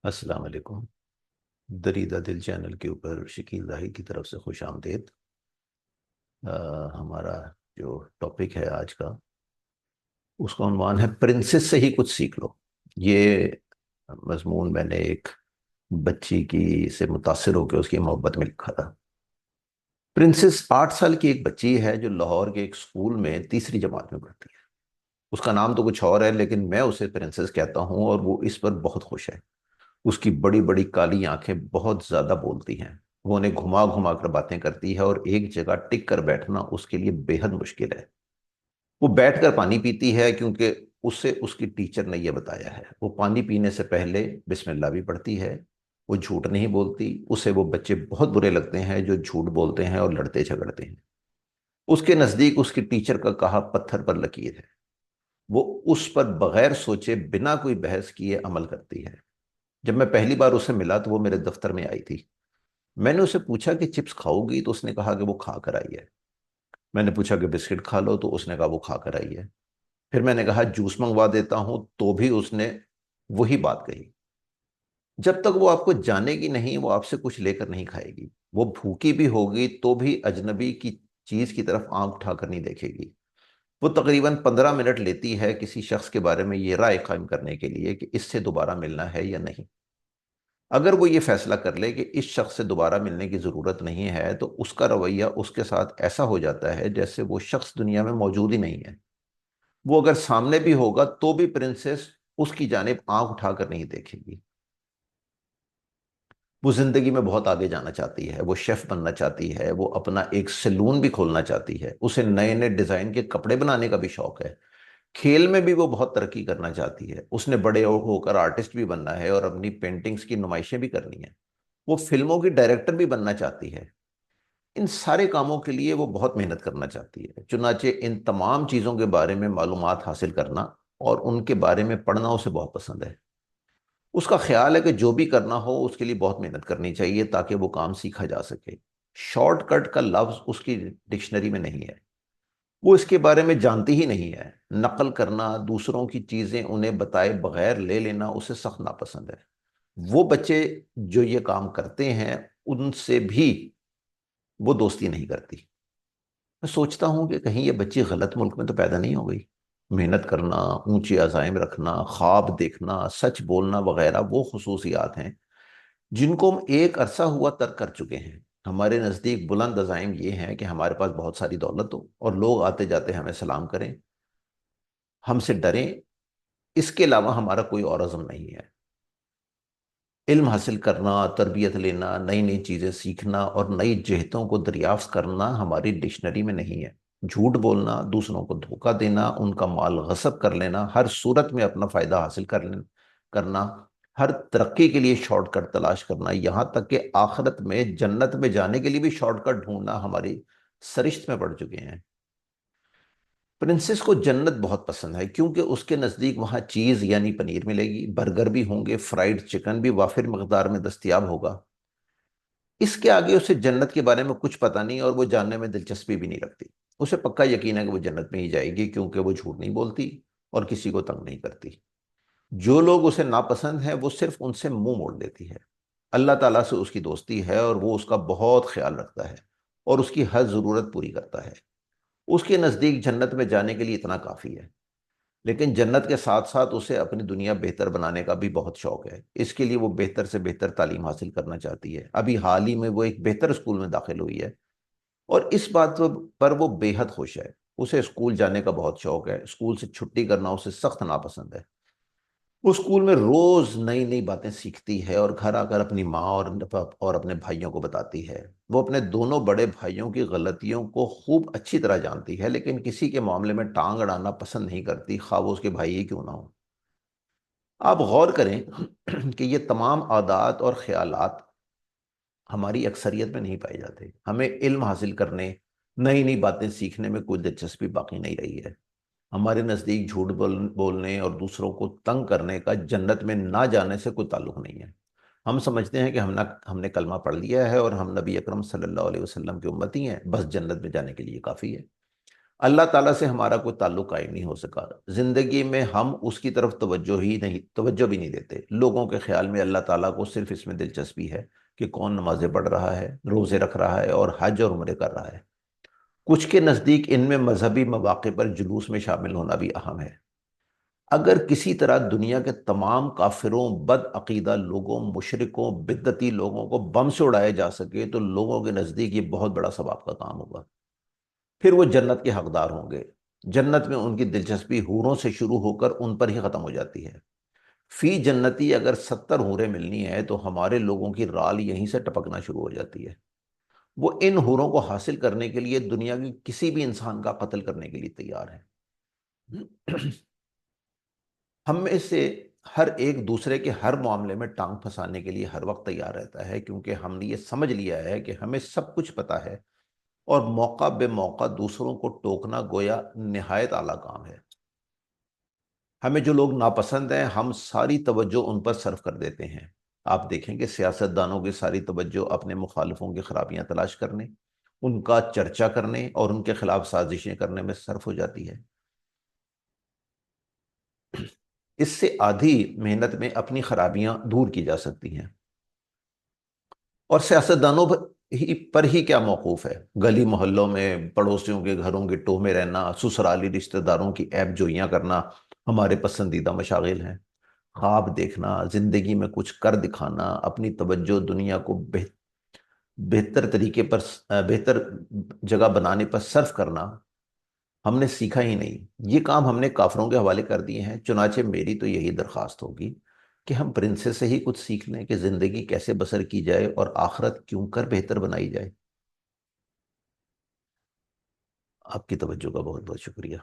السلام علیکم۔ دریدہ دل چینل کے اوپر شکیل راہی کی طرف سے خوش آمدید۔ ہمارا جو ٹاپک ہے آج کا، اس کا عنوان ہے پرنسس سے ہی کچھ سیکھ لو۔ یہ مضمون میں نے ایک بچی کی سے متاثر ہو کے اس کی محبت میں لکھا تھا۔ پرنسس 8 سال کی ایک بچی ہے جو لاہور کے ایک سکول میں تیسری جماعت میں پڑھتی ہے۔ اس کا نام تو کچھ اور ہے لیکن میں اسے پرنسس کہتا ہوں، اور وہ اس پر بہت خوش ہے۔ اس کی بڑی بڑی کالی آنکھیں بہت زیادہ بولتی ہیں۔ وہ انہیں گھما گھما کر باتیں کرتی ہے اور ایک جگہ ٹک کر بیٹھنا اس کے لیے بے حد مشکل ہے۔ وہ بیٹھ کر پانی پیتی ہے کیونکہ اسے اس کی ٹیچر نے یہ بتایا ہے۔ وہ پانی پینے سے پہلے بسم اللہ بھی پڑھتی ہے۔ وہ جھوٹ نہیں بولتی۔ اسے وہ بچے بہت برے لگتے ہیں جو جھوٹ بولتے ہیں اور لڑتے جھگڑتے ہیں۔ اس کے نزدیک اس کی ٹیچر کا کہا پتھر پر لکیر ہے۔ وہ اس پر بغیر سوچے بنا کوئی بحث کیے عمل کرتی ہے۔ جب میں پہلی بار اسے ملا تو وہ میرے دفتر میں آئی تھی۔ میں نے اسے پوچھا کہ چپس کھاؤ گی تو اس نے کہا کہ وہ کھا کر آئی ہے۔ میں نے پوچھا کہ بسکٹ کھا لو تو اس نے کہا وہ کھا کر آئی ہے۔ پھر میں نے کہا جوس منگوا دیتا ہوں تو بھی اس نے وہی بات کہی۔ جب تک وہ آپ کو جانے گی نہیں وہ آپ سے کچھ لے کر نہیں کھائے گی۔ وہ بھوکی بھی ہوگی تو بھی اجنبی کی چیز کی طرف آنکھ اٹھا کر نہیں دیکھے گی۔ وہ تقریباً 15 منٹ لیتی ہے کسی شخص کے بارے میں یہ رائے قائم کرنے کے لیے کہ اس سے دوبارہ ملنا ہے یا نہیں۔ اگر وہ یہ فیصلہ کر لے کہ اس شخص سے دوبارہ ملنے کی ضرورت نہیں ہے تو اس کا رویہ اس کے ساتھ ایسا ہو جاتا ہے جیسے وہ شخص دنیا میں موجود ہی نہیں ہے۔ وہ اگر سامنے بھی ہوگا تو بھی پرنسس اس کی جانب آنکھ اٹھا کر نہیں دیکھے گی۔ وہ زندگی میں بہت آگے جانا چاہتی ہے۔ وہ شیف بننا چاہتی ہے۔ وہ اپنا ایک سیلون بھی کھولنا چاہتی ہے۔ اسے نئے نئے ڈیزائن کے کپڑے بنانے کا بھی شوق ہے۔ کھیل میں بھی وہ بہت ترقی کرنا چاہتی ہے۔ اس نے بڑے ہو کر آرٹسٹ بھی بننا ہے اور اپنی پینٹنگز کی نمائشیں بھی کرنی ہیں۔ وہ فلموں کی ڈائریکٹر بھی بننا چاہتی ہے۔ ان سارے کاموں کے لیے وہ بہت محنت کرنا چاہتی ہے۔ چنانچہ ان تمام چیزوں کے بارے میں معلومات حاصل کرنا اور ان کے بارے میں پڑھنا اسے بہت پسند ہے۔ اس کا خیال ہے کہ جو بھی کرنا ہو اس کے لیے بہت محنت کرنی چاہیے تاکہ وہ کام سیکھا جا سکے۔ شارٹ کٹ کا لفظ اس کی ڈکشنری میں نہیں ہے۔ وہ اس کے بارے میں جانتی ہی نہیں ہے۔ نقل کرنا، دوسروں کی چیزیں انہیں بتائے بغیر لے لینا اسے سخت ناپسند ہے۔ وہ بچے جو یہ کام کرتے ہیں ان سے بھی وہ دوستی نہیں کرتی۔ میں سوچتا ہوں کہ کہیں یہ بچی غلط ملک میں تو پیدا نہیں ہو گئی۔ محنت کرنا، اونچے عزائم رکھنا، خواب دیکھنا، سچ بولنا وغیرہ وہ خصوصیات ہیں جن کو ہم ایک عرصہ ہوا ترک کر چکے ہیں۔ ہمارے نزدیک بلند عزائم یہ ہیں کہ ہمارے پاس بہت ساری دولت ہو اور لوگ آتے جاتے ہمیں سلام کریں، ہم سے ڈریں۔ اس کے علاوہ ہمارا کوئی اور عزم نہیں ہے۔ علم حاصل کرنا، تربیت لینا، نئی نئی چیزیں سیکھنا اور نئی جہتوں کو دریافت کرنا ہماری ڈکشنری میں نہیں ہے۔ جھوٹ بولنا، دوسروں کو دھوکہ دینا، ان کا مال غصب کر لینا، ہر صورت میں اپنا فائدہ حاصل کرنا، ہر ترقی کے لیے شارٹ کٹ تلاش کرنا، یہاں تک کہ آخرت میں جنت میں جانے کے لیے بھی شارٹ کٹ ڈھونڈنا ہماری سرشت میں پڑ چکے ہیں۔ پرنسس کو جنت بہت پسند ہے کیونکہ اس کے نزدیک وہاں چیز یعنی پنیر ملے گی، برگر بھی ہوں گے، فرائیڈ چکن بھی وافر مقدار میں دستیاب ہوگا۔ اس کے آگے اسے جنت کے بارے میں کچھ پتہ نہیں اور وہ جاننے میں دلچسپی بھی نہیں رکھتی۔ اسے پکا یقین ہے کہ وہ جنت میں ہی جائے گی کیونکہ وہ جھوٹ نہیں بولتی اور کسی کو تنگ نہیں کرتی۔ جو لوگ اسے ناپسند ہیں وہ صرف ان سے منہ موڑ لیتی ہے۔ اللہ تعالیٰ سے اس کی دوستی ہے اور وہ اس کا بہت خیال رکھتا ہے اور اس کی ہر ضرورت پوری کرتا ہے۔ اس کے نزدیک جنت میں جانے کے لیے اتنا کافی ہے، لیکن جنت کے ساتھ ساتھ اسے اپنی دنیا بہتر بنانے کا بھی بہت شوق ہے۔ اس کے لیے وہ بہتر سے بہتر تعلیم حاصل کرنا چاہتی ہے۔ ابھی حال ہی میں وہ ایک بہتر اسکول میں داخل ہوئی ہے اور اس بات پر وہ بے حد خوش ہے۔ اسے اسکول جانے کا بہت شوق ہے۔ اسکول سے چھٹی کرنا اسے سخت ناپسند ہے۔ وہ اسکول میں روز نئی نئی باتیں سیکھتی ہے اور گھر آ کر اپنی ماں اور اپنے بھائیوں کو بتاتی ہے۔ وہ اپنے دونوں بڑے بھائیوں کی غلطیوں کو خوب اچھی طرح جانتی ہے لیکن کسی کے معاملے میں ٹانگ اڑانا پسند نہیں کرتی، خواہ وہ اس کے بھائی ہی کیوں نہ ہو۔ آپ غور کریں کہ یہ تمام عادات اور خیالات ہماری اکثریت میں نہیں پائے جاتے۔ ہمیں علم حاصل کرنے، نئی نئی باتیں سیکھنے میں کوئی دلچسپی باقی نہیں رہی ہے۔ ہمارے نزدیک جھوٹ بولنے اور دوسروں کو تنگ کرنے کا جنت میں نہ جانے سے کوئی تعلق نہیں ہے۔ ہم سمجھتے ہیں کہ ہم نے کلمہ پڑھ لیا ہے اور ہم نبی اکرم صلی اللہ علیہ وسلم کی امتی ہیں، بس جنت میں جانے کے لیے کافی ہے۔ اللہ تعالیٰ سے ہمارا کوئی تعلق قائم نہیں ہو سکا، زندگی میں ہم اس کی طرف توجہ بھی نہیں دیتے۔ لوگوں کے خیال میں اللہ تعالیٰ کو صرف اس میں دلچسپی ہے کہ کون نمازیں پڑھ رہا ہے، روزے رکھ رہا ہے اور حج اور عمرے کر رہا ہے۔ کچھ کے نزدیک ان میں مذہبی مواقع پر جلوس میں شامل ہونا بھی اہم ہے۔ اگر کسی طرح دنیا کے تمام کافروں، بد عقیدہ لوگوں، مشرکوں، بدعتی لوگوں کو بم سے اڑایا جا سکے تو لوگوں کے نزدیک یہ بہت بڑا ثواب کا کام ہوگا۔ پھر وہ جنت کے حقدار ہوں گے۔ جنت میں ان کی دلچسپی حوروں سے شروع ہو کر ان پر ہی ختم ہو جاتی ہے۔ فی جنتی اگر 70 حوریں ملنی ہے تو ہمارے لوگوں کی رال یہیں سے ٹپکنا شروع ہو جاتی ہے۔ وہ ان حوروں کو حاصل کرنے کے لیے دنیا کے کسی بھی انسان کا قتل کرنے کے لیے تیار ہیں۔ ہم میں سے ہر ایک دوسرے کے ہر معاملے میں ٹانگ پھنسانے کے لیے ہر وقت تیار رہتا ہے، کیونکہ ہم نے یہ سمجھ لیا ہے کہ ہمیں سب کچھ پتا ہے، اور موقع بے موقع دوسروں کو ٹوکنا گویا نہایت اعلیٰ کام ہے۔ ہمیں جو لوگ ناپسند ہیں ہم ساری توجہ ان پر صرف کر دیتے ہیں۔ آپ دیکھیں کہ سیاست دانوں کی ساری توجہ اپنے مخالفوں کی خرابیاں تلاش کرنے، ان کا چرچا کرنے اور ان کے خلاف سازشیں کرنے میں صرف ہو جاتی ہے۔ اس سے آدھی محنت میں اپنی خرابیاں دور کی جا سکتی ہیں۔ اور سیاستدانوں پر ہی کیا موقوف ہے؟ گلی محلوں میں پڑوسیوں کے گھروں کے ٹو میں رہنا، سسرالی رشتہ داروں کی عیب جوئیاں کرنا ہمارے پسندیدہ مشاغل ہیں۔ خواب دیکھنا، زندگی میں کچھ کر دکھانا، اپنی توجہ دنیا کو بہتر طریقے پر، بہتر جگہ بنانے پر صرف کرنا ہم نے سیکھا ہی نہیں۔ یہ کام ہم نے کافروں کے حوالے کر دیے ہیں۔ چنانچہ میری تو یہی درخواست ہوگی کہ ہم پرنسس سے ہی کچھ سیکھ لیں کہ زندگی کیسے بسر کی جائے اور آخرت کیوں کر بہتر بنائی جائے۔ آپ کی توجہ کا بہت بہت شکریہ۔